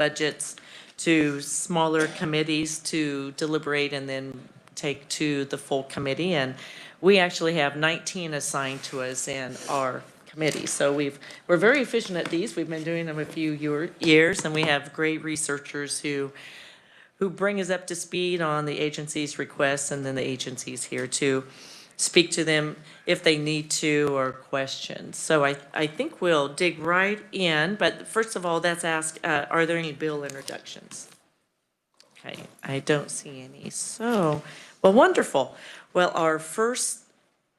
budgets to smaller committees to deliberate and then take to the full committee. And we actually have 19 assigned to us in our committee. So we're very efficient at these. We've been doing them a few years, and we have great researchers who bring us up to speed on the agency's requests, and then the agency's here to speak to them if they need to or questions. So I think we'll dig right in, but first of all, let's ask, are there any bill introductions? Okay, I don't see any. So, well, wonderful. Well,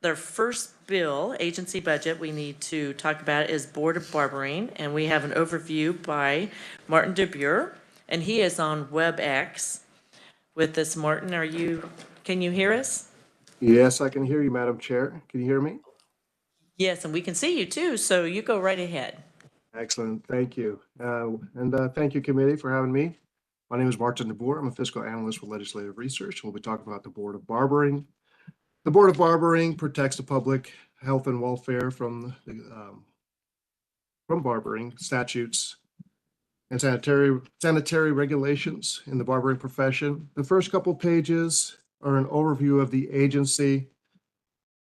their first bill, agency budget, we need to talk about is Board of Barbering, and we have an overview by Martin DeBure, and he is on WebEx with us. Martin, can you hear us? Yes, I can hear you, Madam Chair. Can you hear me? Yes, and we can see you too, so you go right ahead. Excellent, thank you. And thank you, committee, for having me. My name is Martin DeBoer. I'm a fiscal analyst with Legislative Research. We'll be talking about the Board of Barbering. The Board of Barbering protects the public health and welfare from barbering statutes and sanitary regulations in the barbering profession. The first couple pages are an overview of the agency.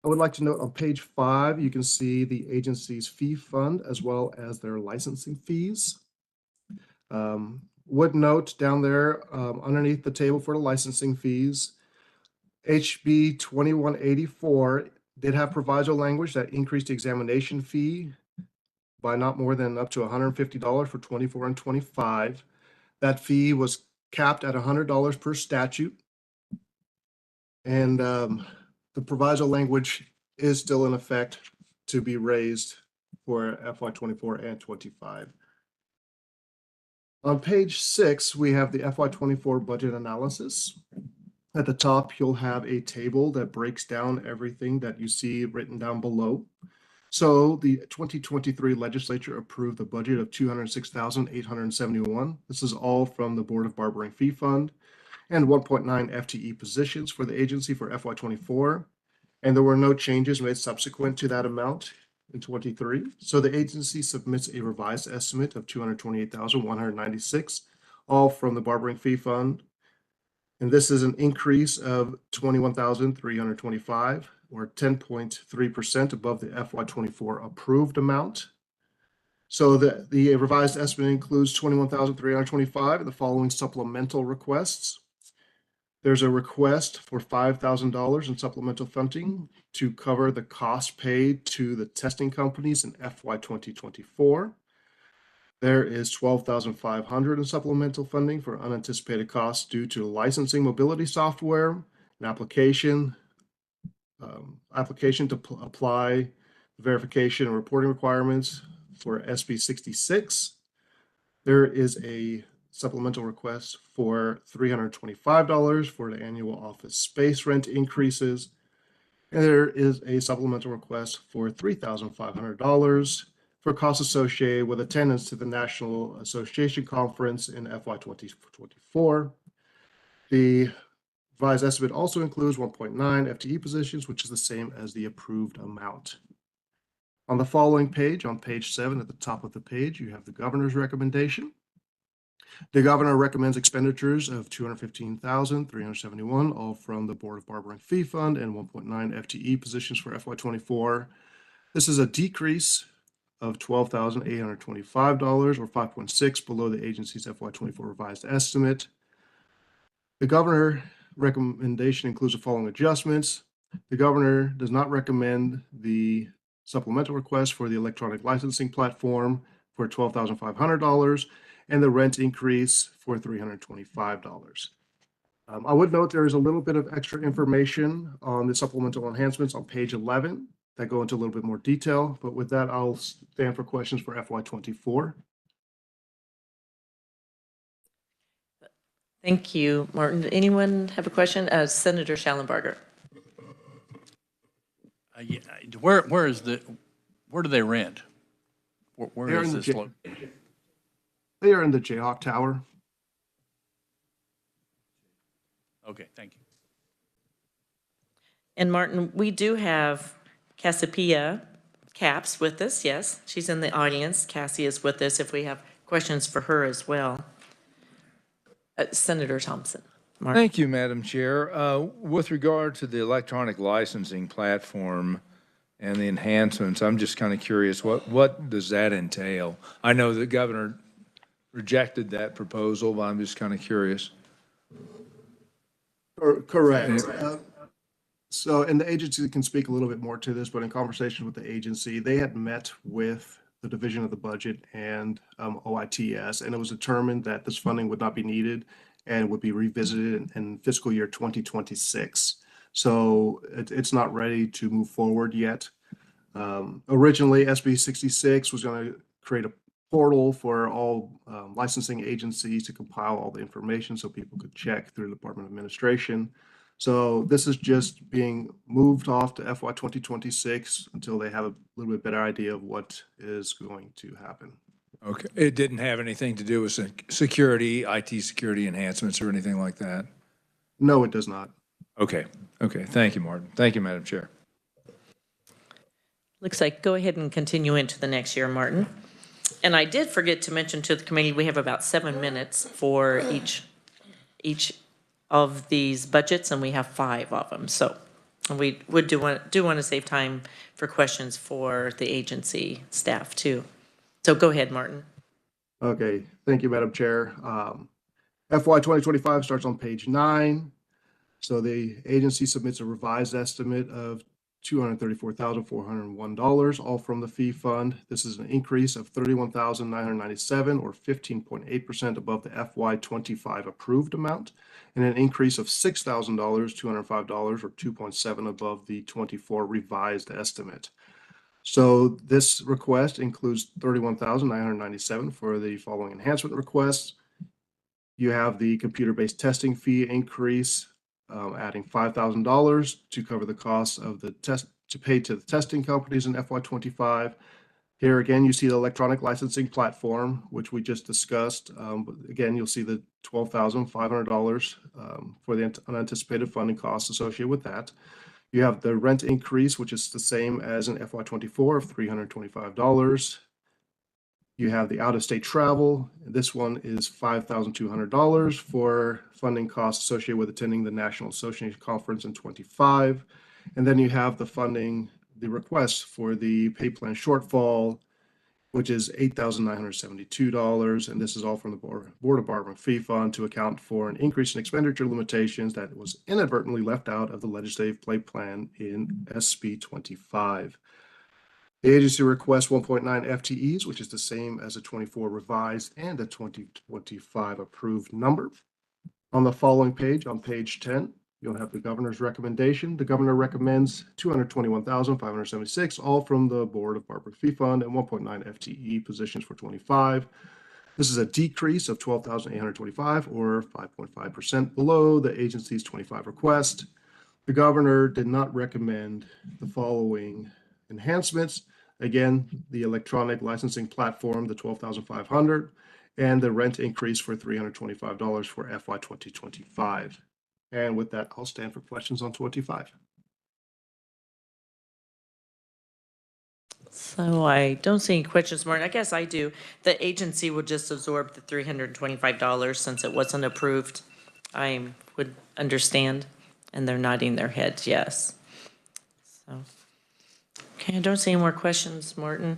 I would like to note on page 5, you can see the agency's fee fund as well as their licensing fees. Would note down there underneath the table for the licensing fees, HB 2184 did have proviso language that increased the examination fee by not more than up to $150 for 24 and 25. That fee was capped at $100 per statute. And the proviso language is still in effect to be raised for FY24 and 25. On page 6, we have the FY24 budget analysis. At the top, you'll have a table that breaks down everything that you see written down below. So the 2023 legislature approved a budget of $206,871. This is all from the Board of Barbering Fee Fund and 1.9 FTE positions for the agency for FY24. And there were no changes made subsequent to that amount in 23. So the agency submits a revised estimate of $228,196, all from the Barbering Fee Fund. And this is an increase of $21,325, or 10.3% above the FY24 approved amount. So the revised estimate includes $21,325 and the following supplemental requests. There's a request for $5,000 in supplemental funding to cover the cost paid to the testing companies in FY 2024. There is $12,500 in supplemental funding for unanticipated costs due to licensing mobility software, an application to apply verification and reporting requirements for SB 66. There is a supplemental request for $325 for the annual office space rent increases. And there is a supplemental request for $3,500 for costs associated with attendance to the National Association Conference in FY 2024. The revised estimate also includes 1.9 FTE positions, which is the same as the approved amount. On the following page, on page 7 at the top of the page, you have the governor's recommendation. The governor recommends expenditures of $215,371, all from the Board of Barbering Fee Fund and 1.9 FTE positions for FY24. This is a decrease of $12,825, or 5.6% below the agency's FY24 revised estimate. The governor recommendation includes the following adjustments. The governor does not recommend the supplemental request for the electronic licensing platform for $12,500 and the rent increase for $325. I would note there is a little bit of extra information on the supplemental enhancements on page 11 that go into a little bit more detail, but with that, I'll stand for questions for FY24. Thank you, Martin. Anyone have a question? Senator Schallenberger. Yeah, where do they rent? Where is this located? They are in the Jayhawk Tower. Okay, thank you. And Martin, we do have Cassiopeia Caps with us. Yes, she's in the audience. Cassie is with us if we have questions for her as well. Senator Thompson. Mark. Thank you, Madam Chair. With regard to the electronic licensing platform and the enhancements, I'm just kind of curious, what does that entail? I know the governor rejected that proposal, but I'm just kind of curious. Correct. So, and the agency can speak a little bit more to this, but in conversation with the agency, they had met with the Division of the Budget and OITS, and it was determined that this funding would not be needed and would be revisited in fiscal year 2026. So it's not ready to move forward yet. Originally, SB 66 was going to create a portal for all licensing agencies to compile all the information so people could check through the Department of Administration. So this is just being moved off to FY 2026 until they have a little bit better idea of what is going to happen. Okay, it didn't have anything to do with security, IT security enhancements or anything like that? No, it does not. Okay, thank you, Martin. Thank you, Madam Chair. Looks like go ahead and continue into the next year, Martin. And I did forget to mention to the committee, we have about 7 minutes for each of these budgets, and we have 5 of them. So we do want to save time for questions for the agency staff too. So go ahead, Martin. Okay, thank you, Madam Chair. FY 2025 starts on page 9. So the agency submits a revised estimate of $234,401, all from the fee fund. This is an increase of $31,997 or 15.8% above the FY 25 approved amount, and an increase of $6,000, $205 or 2.7 above the 24 revised estimate. So this request includes $31,997 for the following enhancement requests. You have the computer-based testing fee increase, adding $5,000 to cover the costs of the test to pay to the testing companies in FY 25. Here again, you see the electronic licensing platform, which we just discussed. But again, you'll see the $12,500 for the unanticipated funding costs associated with that. You have the rent increase, which is the same as in FY 24 of $325. You have the out-of-state travel. This one is $5,200 for funding costs associated with attending the National Association Conference in 25. And then you have the funding, the request for the pay plan shortfall, which is $8,972. And this is all from the Board of Bargaining Fee Fund to account for an increase in expenditure limitations that was inadvertently left out of the legislative pay plan in SB 25. The agency requests 1.9 FTEs, which is the same as a 24 revised and a 2025 approved number. On the following page, on page 10, you'll have the governor's recommendation. The governor recommends $221,576, all from the Board of Bargaining Fee Fund, and 1.9 FTE positions for 25. This is a decrease of $12,825 or 5.5% below the agency's 25 request. The governor did not recommend the following enhancements. Again, the electronic licensing platform, the $12,500, and the rent increase for $325 for FY 2025. And with that, I'll stand for questions on 25. So I don't see any questions, Martin. I guess I do. The agency would just absorb the $325 since it wasn't approved. I would understand, and they're nodding their heads yes. So, okay, I don't see any more questions, Martin.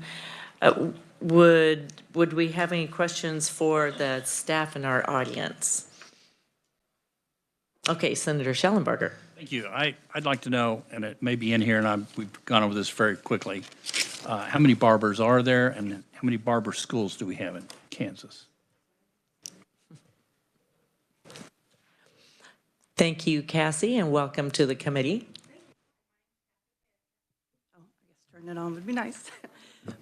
Would we have any questions for the staff in our audience? Okay, Senator Schellenberger. Thank you. I'd like to know, and it may be in here, and we've gone over this very quickly, how many barbers are there, and how many barber schools do we have in Kansas? Thank you, Cassie, and welcome to the committee. Oh, I guess turn it on would be nice.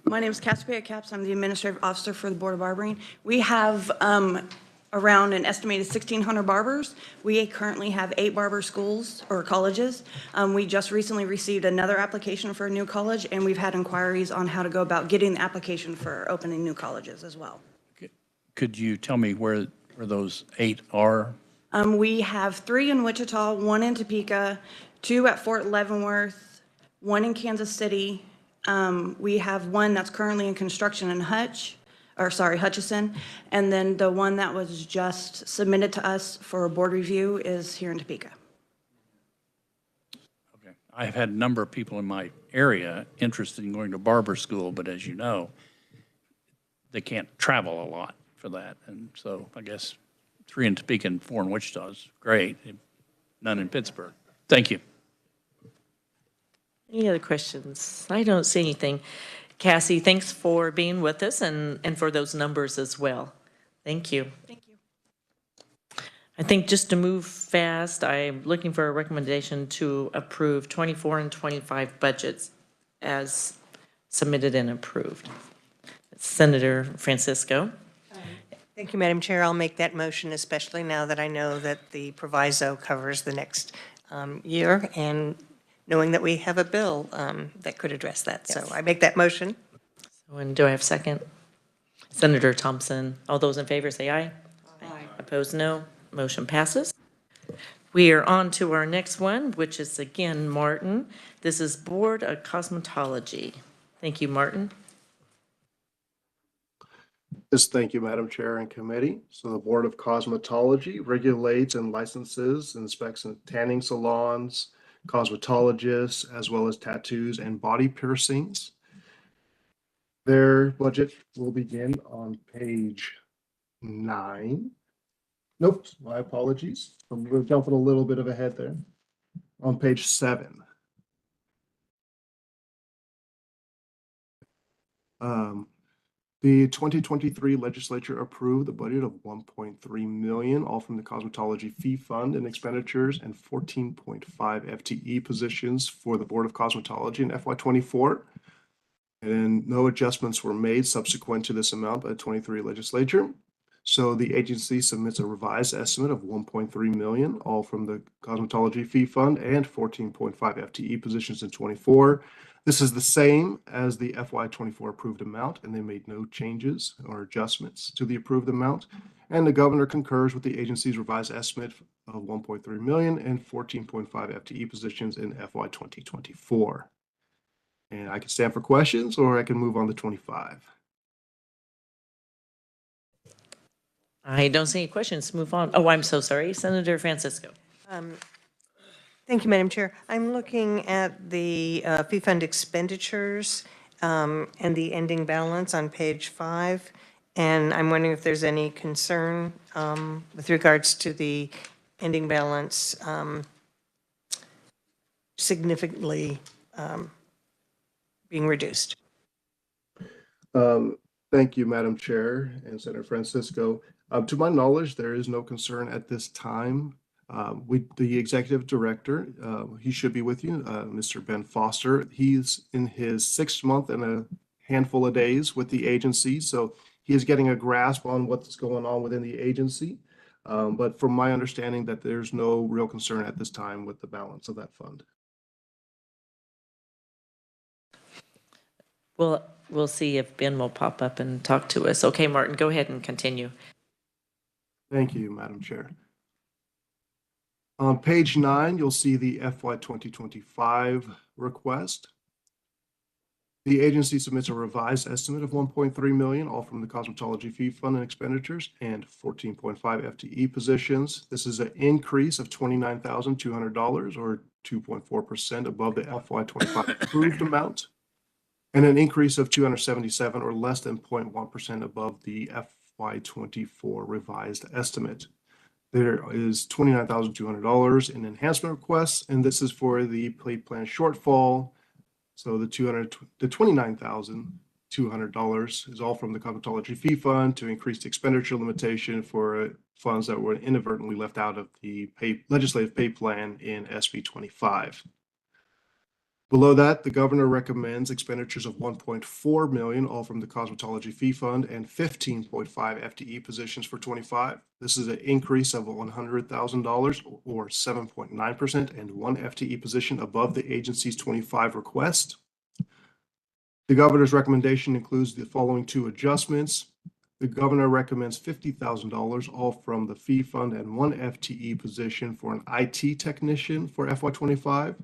My name is Cassie Caps. I'm the administrative officer for the Board of Barbering. We have around an estimated 1,600 barbers. We currently have 8 barber schools or colleges. We just recently received another application for a new college, and we've had inquiries on how to go about getting the application for opening new colleges as well. Could you tell me where those 8 are? We have 3 in Wichita, 1 in Topeka, 2 at Fort Leavenworth, 1 in Kansas City. We have 1 that's currently in construction in Hutch, Hutchison. And then the one that was just submitted to us for a board review is here in Topeka. Okay. I've had a number of people in my area interested in going to barber school, but as you know, they can't travel a lot for that. And so I guess 3 in Topeka and 4 in Wichita is great, none in Pittsburgh. Thank you. Any other questions? I don't see anything. Cassie, thanks for being with us and for those numbers as well. Thank you. Thank you. I think just to move fast, I'm looking for a recommendation to approve 24 and 25 budgets as submitted and approved. Senator Francisco. Thank you, Madam Chair. I'll make that motion, especially now that I know that the proviso covers the next year, and knowing that we have a bill that could address that. So I make that motion. And do I have a second? Senator Thompson. All those in favor say aye. Aye. Opposed, no. Motion passes. We are on to our next one, which is again Martin. This is Board of Cosmetology. Thank you, Martin. Yes, thank you, Madam Chair and Committee. So the Board of Cosmetology regulates and licenses, inspects tanning salons, cosmetologists, as well as tattoos and body piercings. Their budget will begin on page 9. Nope, my apologies. We're jumping a little bit of ahead there. On page 7. The 2023 legislature approved a budget of 1.3 million, all from the cosmetology fee fund and expenditures, and 14.5 FTE positions for the Board of Cosmetology in FY24. And no adjustments were made subsequent to this amount by the 23 legislature. So the agency submits a revised estimate of 1.3 million, all from the cosmetology fee fund, and 14.5 FTE positions in 24. This is the same as the FY24 approved amount, and they made no changes or adjustments to the approved amount. And the governor concurs with the agency's revised estimate of 1.3 million and 14.5 FTE positions in FY 2024. And I can stand for questions, or I can move on to 25. I don't see any questions. Move on. Oh, I'm so sorry. Senator Francisco. Thank you, Madam Chair. I'm looking at the fee fund expenditures and the ending balance on page 5, and I'm wondering if there's any concern with regards to the ending balance significantly being reduced. Thank you, Madam Chair and Senator Francisco. To my knowledge, there is no concern at this time. The executive director, he should be with you, Mr. Ben Foster. He's in his 6th month and a handful of days with the agency, so he is getting a grasp on what's going on within the agency. But from my understanding, that there's no real concern at this time with the balance of that fund. We'll see if Ben will pop up and talk to us. Okay, Martin, go ahead and continue. Thank you, Madam Chair. On page 9, you'll see the FY 2025 request. The agency submits a revised estimate of 1.3 million, all from the cosmetology fee fund and expenditures, and 14.5 FTE positions. This is an increase of $29,200, or 2.4% above the FY 25 approved amount, and an increase of 277, or less than 0.1% above the FY 24 revised estimate. There is $29,200 in enhancement requests, and this is for the pay plan shortfall. So the $29,200 is all from the cosmetology fee fund to increase the expenditure limitation for funds that were inadvertently left out of the legislative pay plan in SB 25. Below that, the governor recommends expenditures of 1.4 million, all from the cosmetology fee fund, and 15.5 FTE positions for 25. This is an increase of $100,000, or 7.9%, and 1 FTE position above the agency's 25 request. The governor's recommendation includes the following 2 adjustments. The governor recommends $50,000, all from the fee fund, and 1 FTE position for an IT technician for FY25.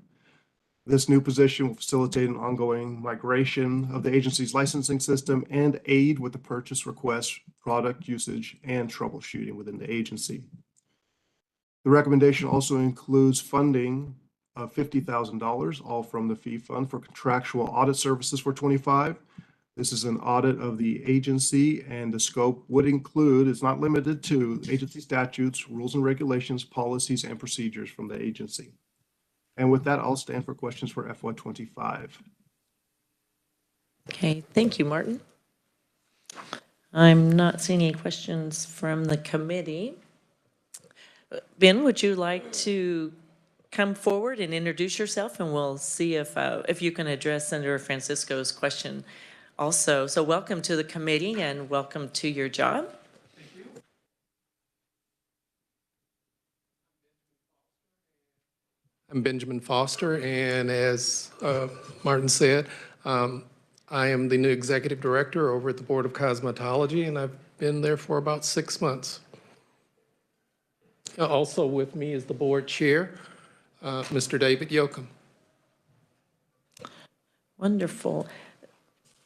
This new position will facilitate an ongoing migration of the agency's licensing system and aid with the purchase request, product usage, and troubleshooting within the agency. The recommendation also includes funding of $50,000, all from the fee fund for contractual audit services for 25. This is an audit of the agency, and the scope would include, it's not limited to, agency statutes, rules and regulations, policies, and procedures from the agency. And with that, I'll stand for questions for FY25. Okay, thank you, Martin. I'm not seeing any questions from the committee. Ben, would you like to come forward and introduce yourself, and we'll see if you can address Senator Francisco's question also. So welcome to the committee and welcome to your job. Thank you. I'm Benjamin Foster, and as Martin said, I am the new executive director over at the Board of Cosmetology, and I've been there for about 6 months. Also with me is the board chair, Mr. David Yoakum. Wonderful.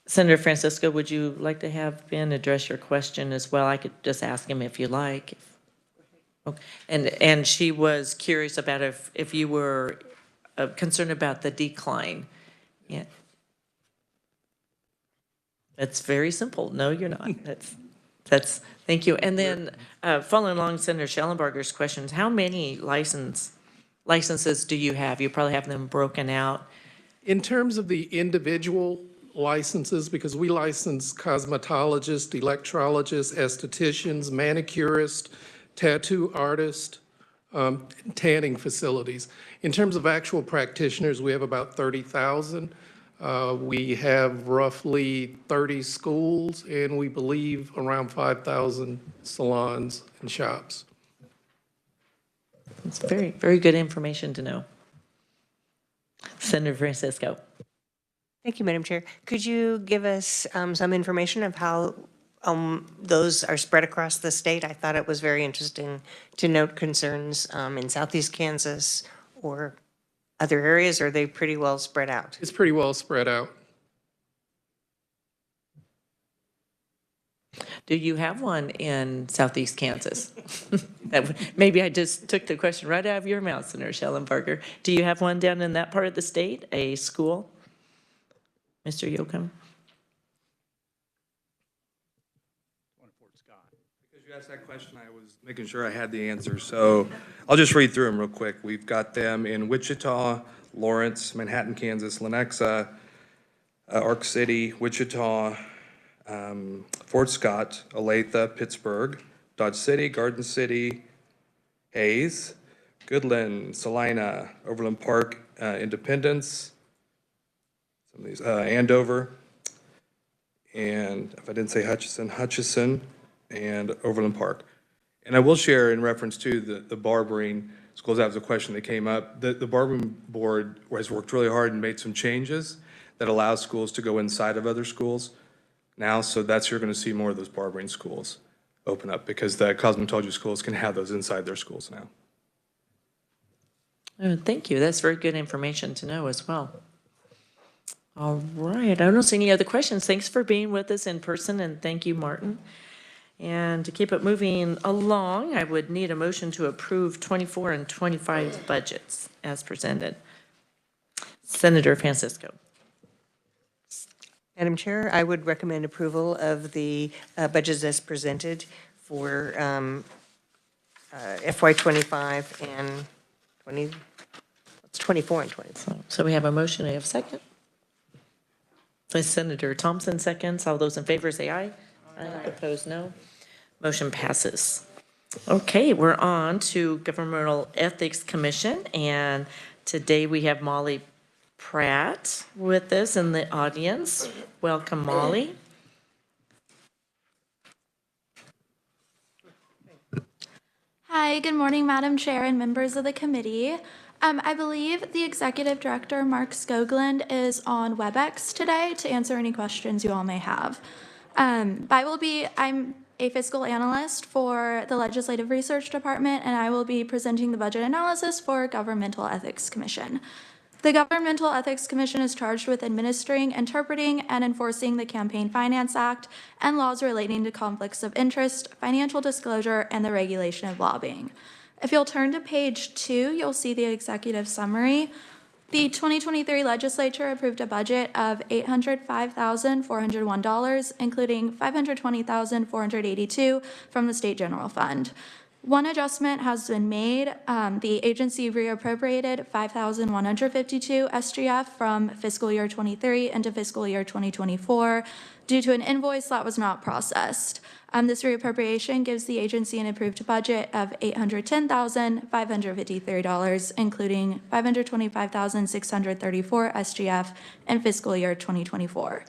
Senator Francisco, would you like to have Ben address your question as well? I could just ask him if you like. Okay. And she was curious about if you were concerned about the decline. Yeah. That's very simple. No, you're not. That's thank you. And then following along Senator Schellenberger's questions, how many licenses do you have? You probably have them broken out. In terms of the individual licenses, because we license cosmetologists, electrologists, estheticians, manicurists, tattoo artists, tanning facilities. In terms of actual practitioners, we have about 30,000. We have roughly 30 schools, and we believe around 5,000 salons and shops. It's very, very good information to know. Senator Francisco. Thank you, Madam Chair. Could you give us some information of how those are spread across the state? I thought it was very interesting to note concerns in Southeast Kansas or other areas. Or are they pretty well spread out? It's pretty well spread out. Do you have one in Southeast Kansas? Maybe I just took the question right out of your mouth, Senator Schellenberger. Do you have one down in that part of the state, a school? Mr. Yoakum? Because you asked that question, I was making sure I had the answer. So I'll just read through them real quick. We've got them in Wichita, Lawrence, Manhattan, Kansas, Lenexa, Arc City, Wichita, Fort Scott, Olathe, Pittsburgh, Dodge City, Garden City, Hayes, Goodland, Salina, Overland Park, Independence, some of these, Andover, and if I didn't say Hutchinson, and Overland Park. And I will share in reference to the barbering schools, that was a question that came up. The barbering board has worked really hard and made some changes that allow schools to go inside of other schools now, so you're going to see more of those barbering schools open up because the cosmetology schools can have those inside their schools now. Oh, thank you. That's very good information to know as well. All right. I don't see any other questions. Thanks for being with us in person, and thank you, Martin. And to keep it moving along, I would need a motion to approve 24 and 25 budgets as presented. Senator Francisco. Madam Chair, I would recommend approval of the budgets as presented for FY25 and 24 and 25. So we have a motion. I have a second. Senator Thompson seconds. All those in favor say aye. Aye. Opposed, no. Motion passes. Okay, we're on to Governmental Ethics Commission, and today we have Molly Pratt with us in the audience. Welcome, Molly. Hi, good morning, Madam Chair and members of the committee. I believe the Executive Director, Mark Skoglund, is on WebEx today to answer any questions you all may have. I'm a fiscal analyst for the Legislative Research Department, and I will be presenting the budget analysis for Governmental Ethics Commission. The Governmental Ethics Commission is charged with administering, interpreting, and enforcing the Campaign Finance Act and laws relating to conflicts of interest, financial disclosure, and the regulation of lobbying. If you'll turn to page 2, you'll see the executive summary. The 2023 legislature approved a budget of $805,401, including $520,482 from the state general fund. One adjustment has been made. The agency reappropriated 5,152 SGF from fiscal year 23 into fiscal year 2024 due to an invoice that was not processed. This reappropriation gives the agency an approved budget of $810,553, including $525,634 SGF in fiscal year 2024.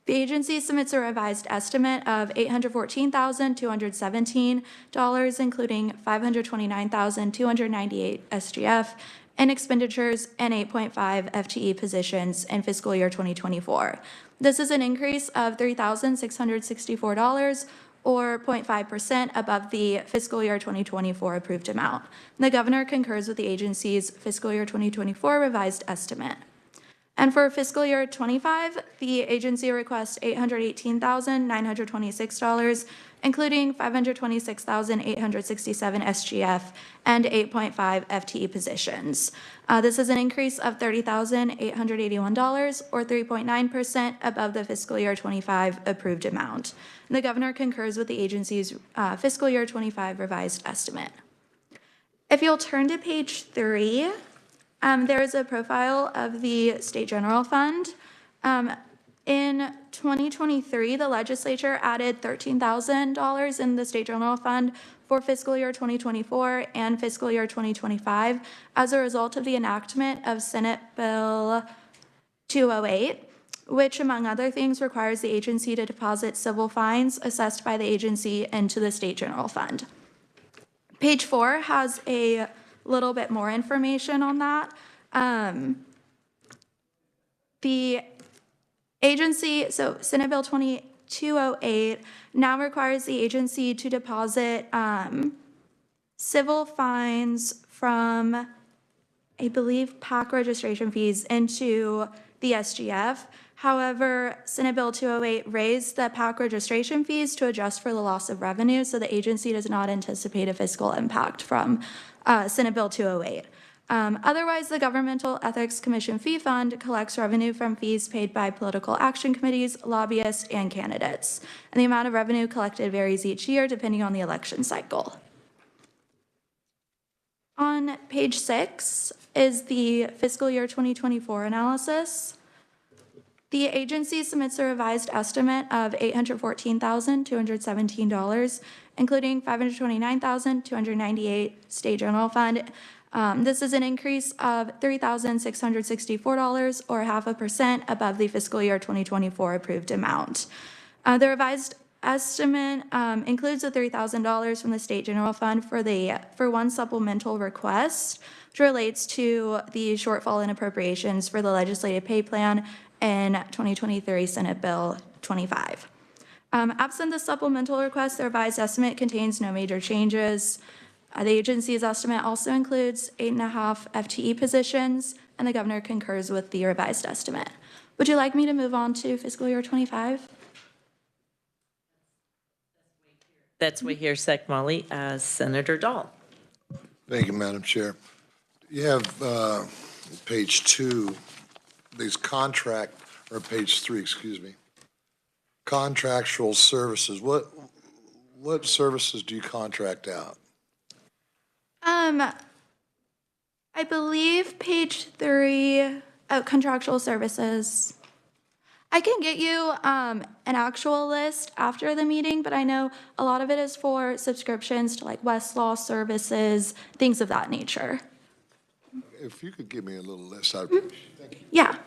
The agency submits a revised estimate of $814,217, including $529,298 SGF in expenditures and 8.5 FTE positions in fiscal year 2024. This is an increase of $3,664 or 0.5% above the fiscal year 2024 approved amount. The governor concurs with the agency's fiscal year 2024 revised estimate. And for fiscal year 25, the agency requests $818,926, including $526,867 SGF and 8.5 FTE positions. This is an increase of $30,881 or 3.9% above the fiscal year 25 approved amount. And the governor concurs with the agency's fiscal year 25 revised estimate. If you'll turn to page 3, there is a profile of the State General Fund. In 2023, the legislature added $13,000 in the State General Fund for fiscal year 2024 and fiscal year 2025 as a result of the enactment of Senate Bill 208, which, among other things, requires the agency to deposit civil fines assessed by the agency into the State General Fund. Page 4 has a little bit more information on that. The agency, so Senate Bill 208 now requires the agency to deposit civil fines from, I believe, PAC registration fees into the SGF. However, Senate Bill 208 raised the PAC registration fees to adjust for the loss of revenue, so the agency does not anticipate a fiscal impact from Senate Bill 208. Otherwise, the Governmental Ethics Commission Fee Fund collects revenue from fees paid by political action committees, lobbyists, and candidates. And the amount of revenue collected varies each year depending on the election cycle. On page 6 is the fiscal year 2024 analysis. The agency submits a revised estimate of $814,217, including $529,298 State General Fund. This is an increase of $3,664 or 0.5% above the fiscal year 2024 approved amount. The revised estimate includes the $3,000 from the State General Fund for one supplemental request, which relates to the shortfall in appropriations for the legislative pay plan in 2023 Senate Bill 25. Absent the supplemental request, the revised estimate contains no major changes. The agency's estimate also includes 8.5 FTE positions, and the governor concurs with the revised estimate. Would you like me to move on to fiscal year 25? That's we hear Sec Molly as Senator Dahl. Thank you, Madam Chair. You have page 2, these contract, or page 3, excuse me, contractual services. What services do you contract out? I believe page 3, contractual services. I can get you an actual list after the meeting, but I know a lot of it is for subscriptions to like Westlaw services, things of that nature. If you could give me a little list, I'd appreciate it. Thank you. Yeah.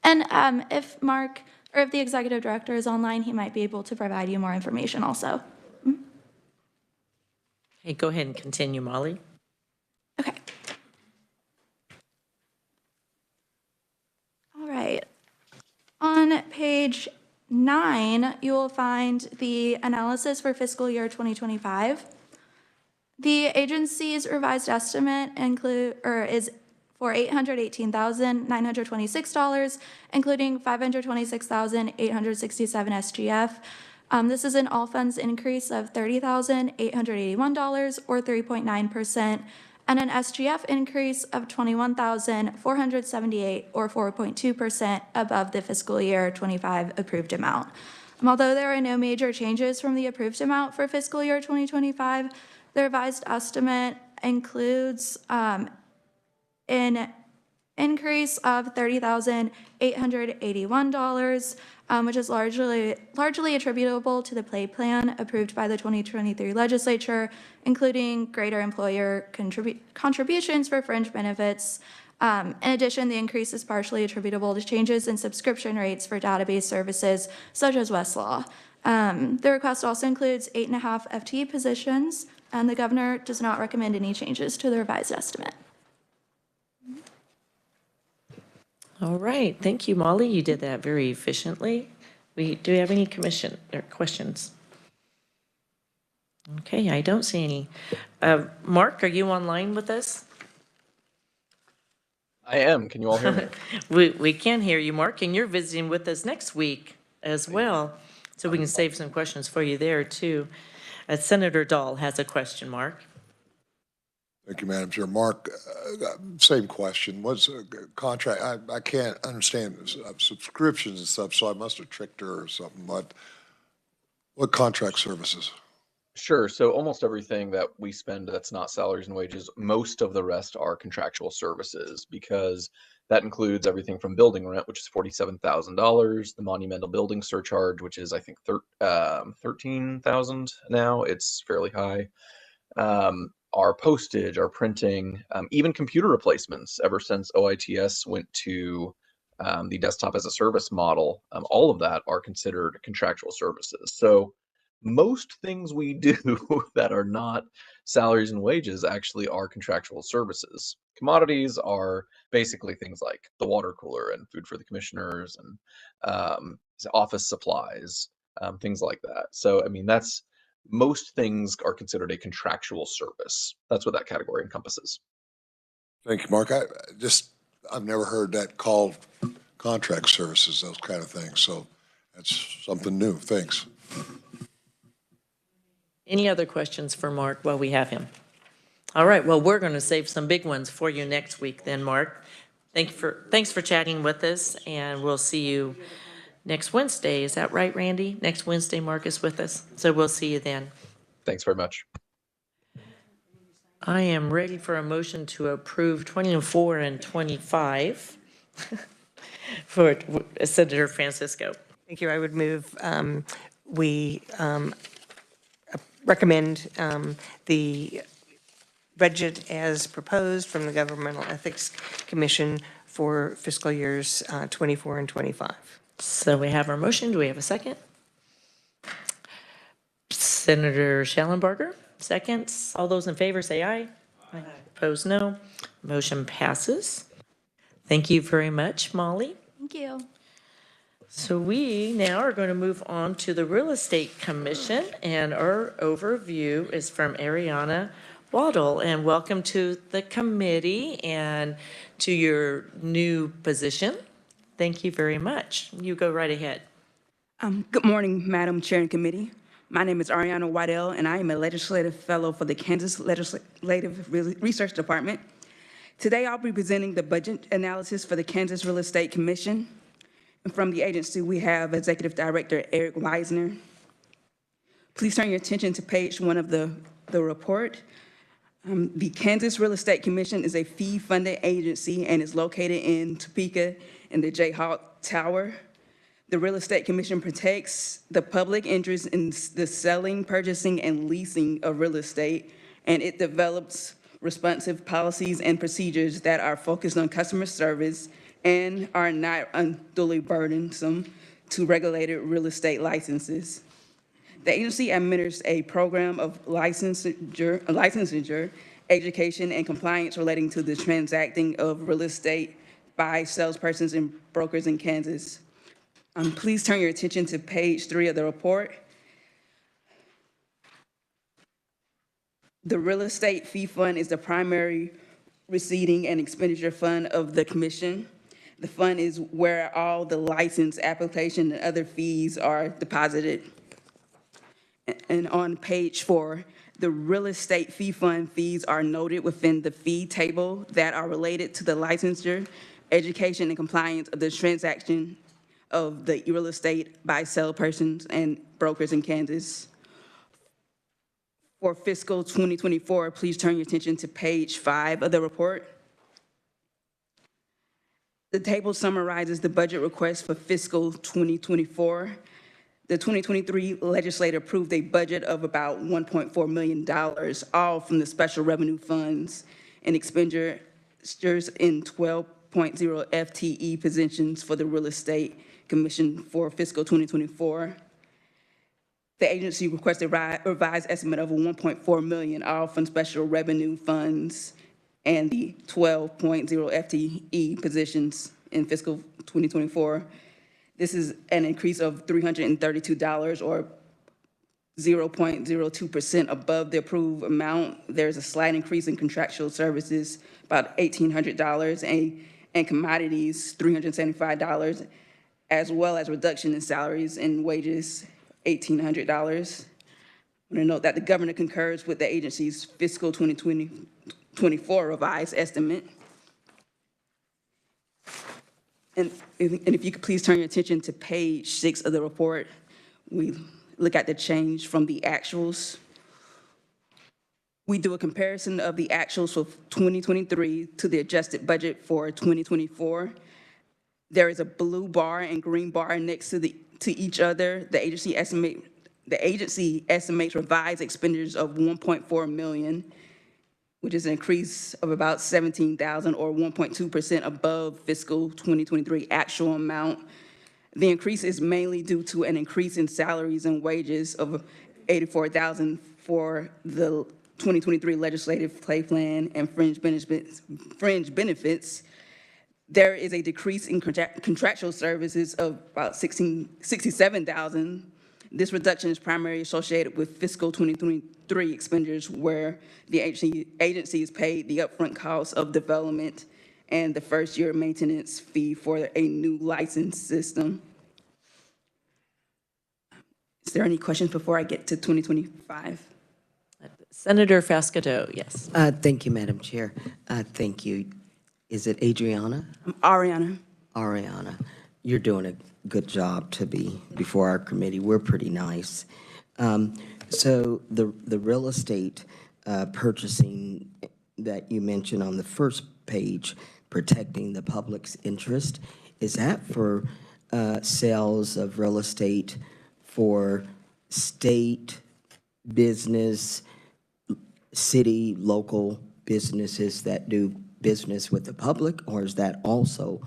And if Mark, or if the executive director is online, he might be able to provide you more information also. Hey, go ahead and continue, Molly. Okay. All right. On page 9, you will find the analysis for fiscal year 2025. The agency's revised estimate is for $818,926, including $526,867 SGF. This is an all funds increase of $30,881 or 3.9%, and an SGF increase of $21,478 or 4.2% above the fiscal year 25 approved amount. Although there are no major changes from the approved amount for fiscal year 2025, the revised estimate includes an increase of $30,881, which is largely attributable to the pay plan approved by the 2023 legislature, including greater employer contributions for fringe benefits. In addition, the increase is partially attributable to changes in subscription rates for database services such as Westlaw. The request also includes 8.5 FTE positions, and the governor does not recommend any changes to the revised estimate. All right, thank you, Molly. You did that very efficiently. Do we have any commission or questions? Okay, I don't see any. Mark, are you online with us? I am. Can you all hear me? We can hear you, Mark, and you're visiting with us next week as well, so we can save some questions for you there, too. Senator Dahl has a question, Mark. Thank you, Madam Chair. Mark, same question. What's a contract? I can't understand subscriptions and stuff, so I must have tricked her or something. But what contract services? Sure. So almost everything that we spend that's not salaries and wages, most of the rest are contractual services, because that includes everything from building rent, which is $47,000, the monumental building surcharge, which is I think $13,000 now. It's fairly high. Our postage, our printing, even computer replacements. Ever since OITS went to the desktop as a service model, all of that are considered contractual services. So most things we do that are not salaries and wages actually are contractual services. Commodities are basically things like the water cooler and food for the commissioners and office supplies, things like that. So, I mean, most things are considered a contractual service. That's what that category encompasses. Thank you, Mark. I've never heard that called contract services, those kind of things. So that's something new. Thanks. Any other questions for Mark while we have him? All right, well, we're going to save some big ones for you next week then, Mark. Thanks for chatting with us, and we'll see you next Wednesday. Is that right, Randy? Next Wednesday, Mark is with us, so we'll see you then. Thanks very much. I am ready for a motion to approve 24 and 25 for Senator Francisco. Thank you. I would move, we recommend the budget as proposed from the Governmental Ethics Commission for fiscal years 24 and 25. So we have our motion. Do we have a second? Senator Schallenberger, seconds. All those in favor say aye. Aye. Opposed, no. Motion passes. Thank you very much, Molly. Thank you. So we now are going to move on to the Real Estate Commission, and our overview is from Ariana Waddle. And welcome to the committee and to your new position. Thank you very much. You go right ahead. Good morning, Madam Chair and Committee. My name is Ariana Waddell, and I am a legislative fellow for the Kansas Legislative Research Department. Today, I'll be presenting the budget analysis for the Kansas Real Estate Commission. And from the agency, we have Executive Director Eric Weisner. Please turn your attention to page 1 of the report. The Kansas Real Estate Commission is a fee-funded agency and is located in Topeka in the Jayhawk Tower. The Real Estate Commission protects the public interest in the selling, purchasing, and leasing of real estate, and it develops responsive policies and procedures that are focused on customer service and are not unduly burdensome to regulated real estate licenses. The agency administers a program of licensure, education, and compliance relating to the transacting of real estate by salespersons and brokers in Kansas. Please turn your attention to page 3 of the report. The Real Estate Fee Fund is the primary receiving and expenditure fund of the commission. The fund is where all the license application and other fees are deposited. And on page 4, the real estate fee fund fees are noted within the fee table that are related to the licensure, education, and compliance of the transaction of the real estate by sale persons and brokers in Kansas. For fiscal 2024, please turn your attention to page 5 of the report. The table summarizes the budget request for fiscal 2024. The 2023 legislature approved a budget of about $1.4 million, all from the special revenue funds and expenditures in 12.0 FTE positions for the Real Estate Commission for fiscal 2024. The agency requested a revised estimate of $1.4 million, all from special revenue funds and the 12.0 FTE positions in fiscal 2024. This is an increase of $332 or 0.02% above the approved amount. There's a slight increase in contractual services, about $1,800, and commodities, $375, as well as reduction in salaries and wages, $1,800. I want to note that the governor concurs with the agency's fiscal 2024 revised estimate. And if you could please turn your attention to page 6 of the report, we look at the change from the actuals. We do a comparison of the actuals for 2023 to the adjusted budget for 2024. There is a blue bar and green bar next to each other. The agency estimates revised expenditures of $1.4 million, which is an increase of about $17,000 or 1.2% above fiscal 2023 actual amount. The increase is mainly due to an increase in salaries and wages of $84,000 for the 2023 legislative pay plan and fringe benefits. There is a decrease in contractual services of about $67,000. This reduction is primarily associated with fiscal 2023 expenditures where the agency is paid the upfront cost of development and the first year maintenance fee for a new license system. Is there any questions before I get to 2025? Senator Fascadeau, yes. Thank you, Madam Chair. Thank you. Is it Adriana? Ariana. Ariana, you're doing a good job to be before our committee. We're pretty nice. So the real estate purchasing that you mentioned on the first page, protecting the public's interest, is that for sales of real estate for state, business, city, local businesses that do business with the public, or is that also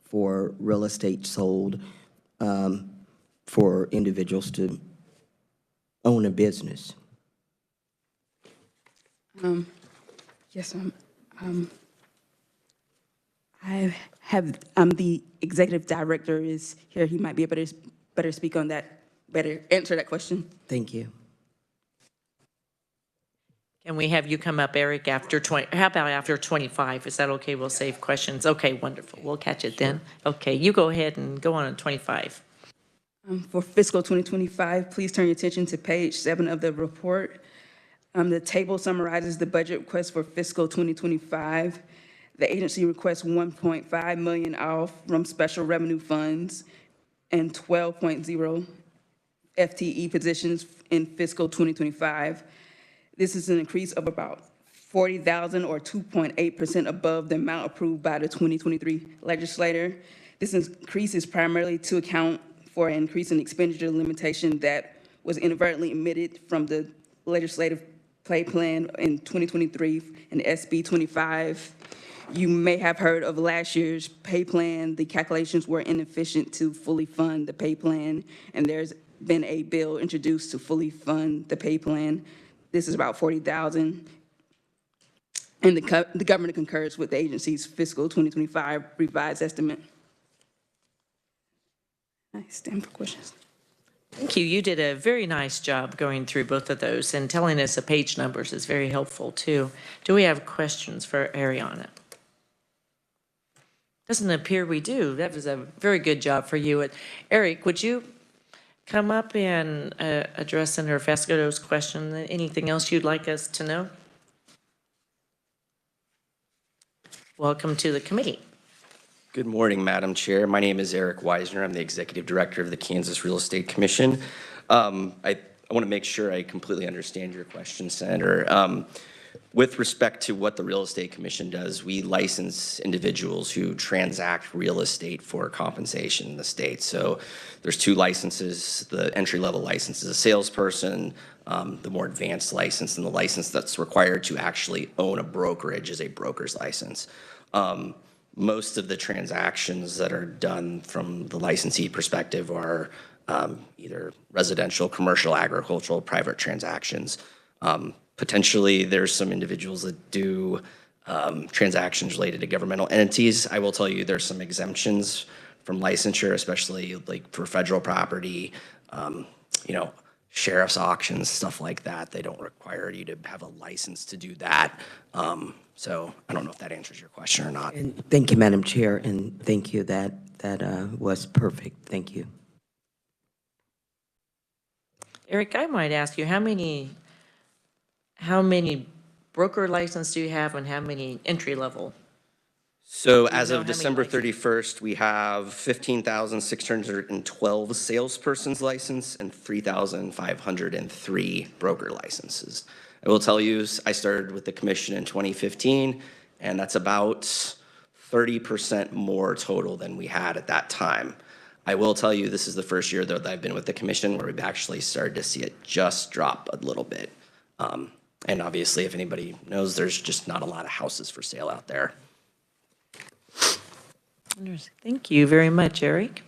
for real estate sold for individuals to own a business? Yes, I'm the executive director is here. He might be able to better speak on that, better answer that question. Thank you. Can we have you come up, Eric, after 20, how about after 25? Is that okay? We'll save questions. Okay, wonderful. We'll catch it then. Okay, you go ahead and go on 25. For fiscal 2025, please turn your attention to page 7 of the report. The table summarizes the budget request for fiscal 2025. The agency requests $1.5 million off from special revenue funds and 12.0 FTE positions in fiscal 2025. This is an increase of about $40,000 or 2.8% above the amount approved by the 2023 legislature. This increase is primarily to account for an increase in expenditure limitation that was inadvertently omitted from the legislative pay plan in 2023 and SB 25. You may have heard of last year's pay plan. The calculations were inefficient to fully fund the pay plan, and there's been a bill introduced to fully fund the pay plan. This is about $40,000. And the governor concurs with the agency's fiscal 2025 revised estimate. I stand for questions. Thank you. You did a very nice job going through both of those, and telling us the page numbers is very helpful too. Do we have questions for Ariana? Doesn't appear we do. That was a very good job for you. Eric, would you come up and address Senator Fascisto's question? Anything else you'd like us to know? Welcome to the committee. Good morning, Madam Chair. My name is Eric Weisner. I'm the Executive Director of the Kansas Real Estate Commission. I want to make sure I completely understand your question, Senator. With respect to what the Real Estate Commission does, we license individuals who transact real estate for compensation in the state. So there's two licenses. The entry-level license is a salesperson. The more advanced license and the license that's required to actually own a brokerage is a broker's license. Most of the transactions that are done from the licensee perspective are either residential, commercial, agricultural, private transactions. Potentially, there's some individuals that do transactions related to governmental entities. I will tell you there's some exemptions from licensure, especially like for federal property, sheriff's auctions, stuff like that. They don't require you to have a license to do that. So I don't know if that answers your question or not. And thank you, Madam Chair, and thank you. That was perfect. Thank you. Eric, I might ask you, how many broker licenses do you have and how many entry level? So as of December 31st, we have 15,612 salesperson's license and 3,503 broker licenses. I will tell you, I started with the commission in 2015, and that's about 30% more total than we had at that time. I will tell you, this is the first year that I've been with the commission where we've actually started to see it just drop a little bit. And obviously, if anybody knows, there's just not a lot of houses for sale out there. Thank you very much, Eric.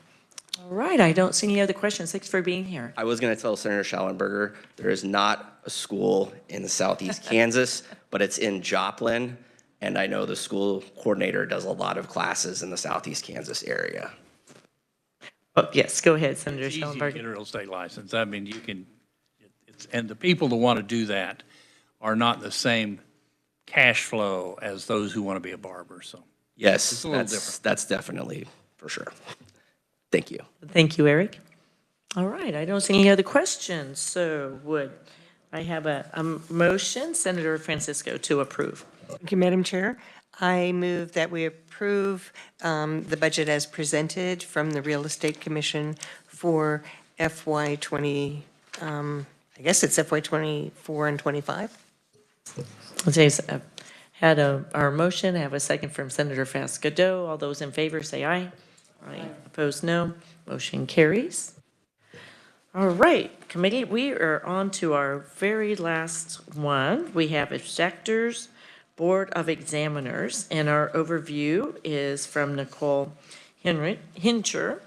All right, I don't see any other questions. Thanks for being here. I was going to tell Senator Schallenberger, there is not a school in the southeast Kansas, but it's in Joplin, and I know the school coordinator does a lot of classes in the southeast Kansas area. Oh, yes, go ahead, Senator It's easy to Schallenberger. get a real estate license. I mean, you can, and the people that want to do that are not the same cash flow as those who want to be a barber, so. Yes, It's a little different. that's definitely for sure. Thank you. Thank you, Eric. All right, I don't see any other questions, so would I have a motion, Senator Francisco, to approve? Thank you, Madam Chair. I move that we approve the budget as presented from the Real Estate Commission for FY 20, I guess it's FY 24 and 25. Had our motion, I have a second from Senator Fascisto. All those in favor say aye. Aye. Opposed, no. Motion carries. All right, committee, we are on to our very last one. We have Inspectors Board of Examiners, and our overview is from Nicole Hincher. Rincher.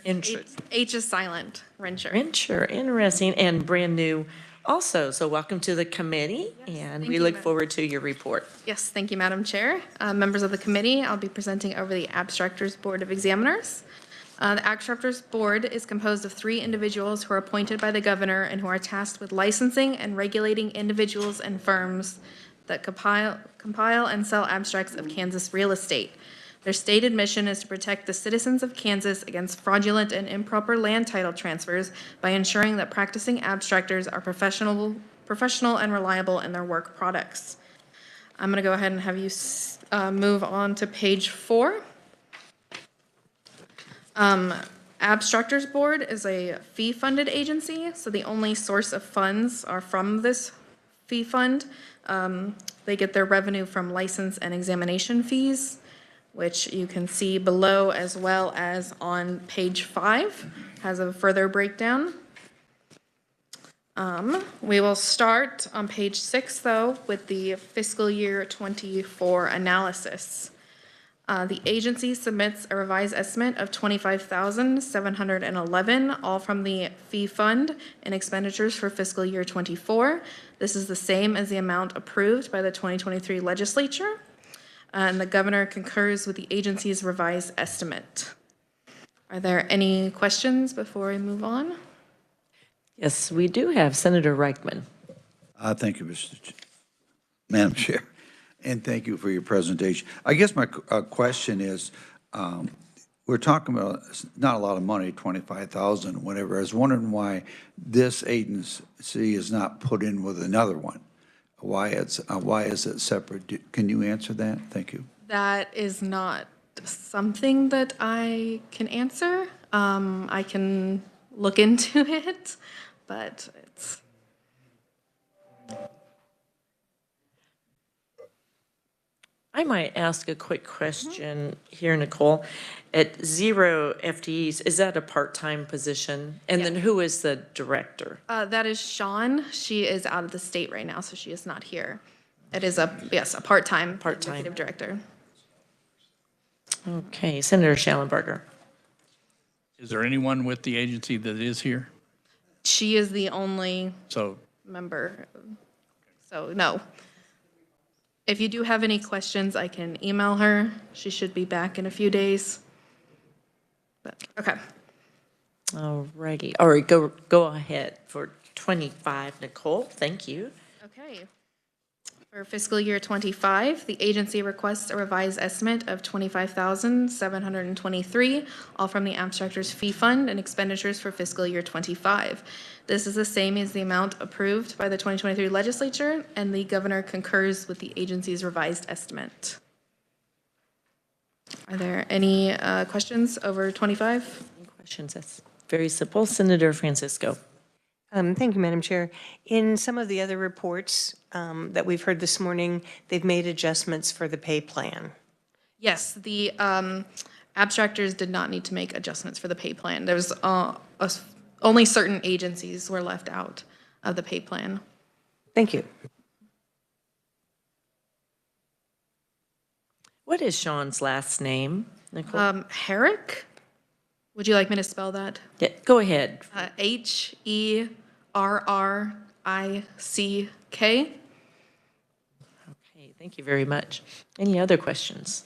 Hincher. H is silent. Rincher. Rincher, interesting, and brand new also. So welcome to the committee, and we look forward to your report. Yes, thank you, Madam Chair. Members of the committee, I'll be presenting over the Abstractors Board of Examiners. The Abstractors Board is composed of 3 individuals who are appointed by the governor and who are tasked with licensing and regulating individuals and firms that compile and sell abstracts of Kansas real estate. Their stated mission is to protect the citizens of Kansas against fraudulent and improper land title transfers by ensuring that practicing abstractors are professional and reliable in their work products. I'm going to go ahead and have you move on to page 4. Abstractors Board is a fee-funded agency, so the only source of funds are from this fee fund. They get their revenue from license and examination fees, which you can see below, as well as on page 5, has a further breakdown. We will start on page 6, though, with the fiscal year 24 analysis. The agency submits a revised estimate of $25,711, all from the fee fund and expenditures for fiscal year 24. This is the same as the amount approved by the 2023 legislature. And the governor concurs with the agency's revised estimate. Are there any questions before we move on? Yes, we do have Senator Reichman. Thank you, Madam Chair, and thank you for your presentation. I guess my question is, we're talking about not a lot of money, 25,000, whatever. I was wondering why this agency is not put in with another one. Why is it separate? Can you answer that? Thank you. That is not something that I can answer. I can look into it, but it's. I might ask a quick question here, Nicole. At 0 FTEs, is that a part-time position? And then who is the director? That is Sean. She is out of the state right now, so she is not here. It is a part-time executive director. Okay, Senator Schallenberger. Is there anyone with the agency that is here? She is the only So, member, so no. If you do have any questions, I can email her. She should be back in a few days. But, okay. All righty. All right, go ahead for 25, Nicole. Thank you. Okay. For fiscal year 25, the agency requests a revised estimate of $25,723, all from the abstractor's fee fund and expenditures for fiscal year 25. This is the same as the amount approved by the 2023 legislature, and the governor concurs with the agency's revised estimate. Are there any questions over 25? Any questions? That's very simple. Senator Francisco. Thank you, Madam Chair. In some of the other reports that we've heard this morning, they've made adjustments for the pay plan. Yes, the abstractors did not need to make adjustments for the pay plan. There was only certain agencies were left out of the pay plan. Thank you. What is Sean's last name, Nicole? Herrick? Would you like me to spell that? Yeah, go ahead. Herrick. Okay, thank you very much. Any other questions?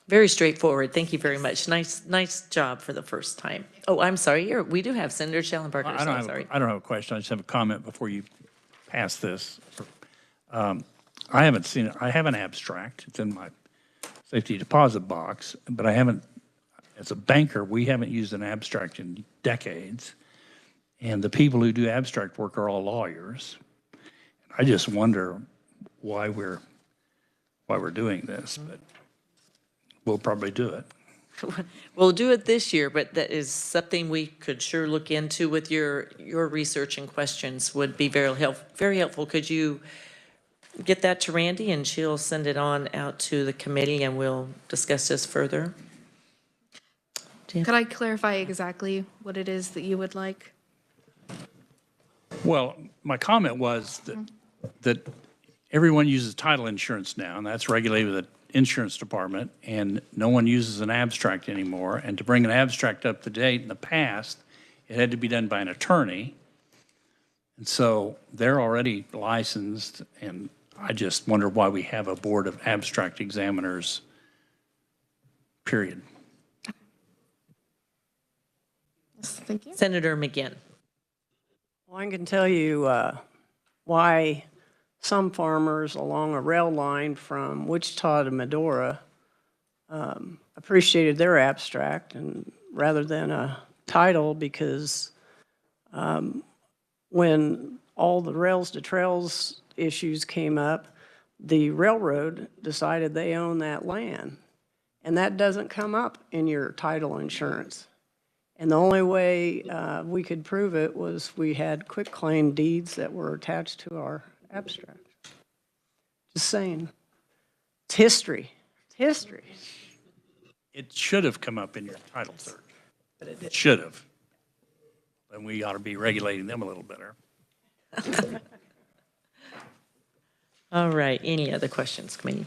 Very straightforward. Thank you very much. Nice job for the first time. Oh, I'm sorry. We do have Senator Schallenberger. I don't have a question. I just have a comment before you pass this. I haven't seen it. I have an abstract. It's in my safety deposit box, but I haven't, as a banker, we haven't used an abstract in decades. And the people who do abstract work are all lawyers. I just wonder why we're doing this, but we'll probably do it. We'll do it this year, but that is something we could sure look into with your research and questions would be very helpful. Could you get that to Randy and she'll send it on out to the committee and we'll discuss this further? Could I clarify exactly what it is that you would like? Well, my comment was that everyone uses title insurance now, and that's regulated with the insurance department, and no one uses an abstract anymore. And to bring an abstract up to date in the past, it had to be done by an attorney. And so they're already licensed, and I just wonder why we have a board of abstract examiners, period. Thank you. Senator McGinn. Well, I can tell you why some farmers along a rail line from Wichita to Medora appreciated their abstract and rather than a title, because when all the rails to trails issues came up, the railroad decided they own that land. And that doesn't come up in your title insurance. And the only way we could prove it was we had quitclaim deeds that were attached to our abstract. Just saying. It's history. It's history. It should have come up in your title search. It should have. And we ought to be regulating them a little better. All right, any other questions, committee?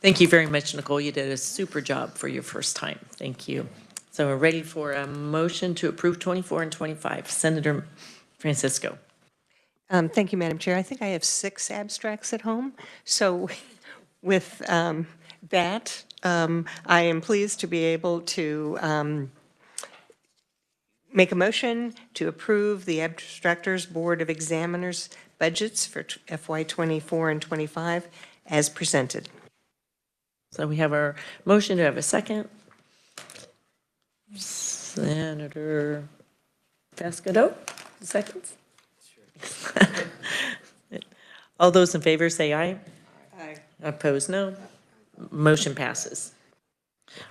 Thank you very much, Nicole. You did a super job for your first time. Thank you. So we're ready for a motion to approve 24 and 25. Senator Francisco. Thank you, Madam Chair. I think I have 6 abstracts at home. So with that, I am pleased to be able to Make a motion to approve the Abstractors Board of Examiners budgets for FY '24 and '25 as presented. So we have our motion. Do I have a second? Senator Vasconcelos, seconds? All those in favor say aye. Aye. Opposed, no. Motion passes.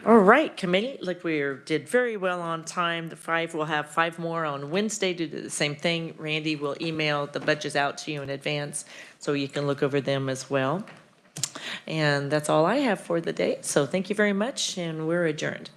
All right, committee, like we did very well on time. We'll have 5 more on Wednesday to do the same thing. Randy will email the budgets out to you in advance so you can look over them as well. And that's all I have for the day. So thank you very much, and we're adjourned.